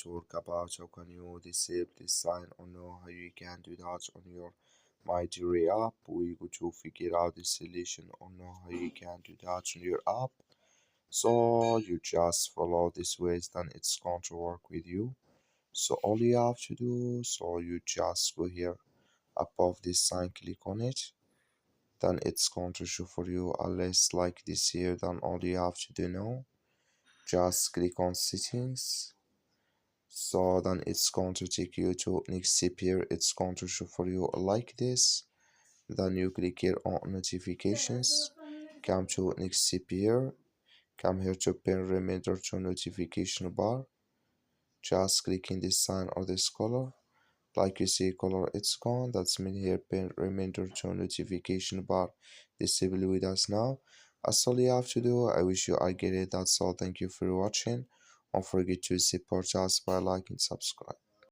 talk about how can you disable this sign or know how you can do that on your My Jewelry app. We go to figure out the solution or know how you can do that on your app. So you just follow this ways, then it's going to work with you. So all you have to do, so you just go here above this sign, click on it, then it's going to show for you a list like this here. Then all you have to do now, just click on settings. So then it's going to take you to next step here. It's going to show for you like this. Then you click here on notifications, come to next step here, come here to pin reminder to notification bar. Just click in this sign or this color. Like you see color, it's gone. That's mean here pin reminder to notification bar disable with us now. That's all you have to do. I wish you I get it. That's all. Thank you for watching. Don't forget to support us by liking, subscribe.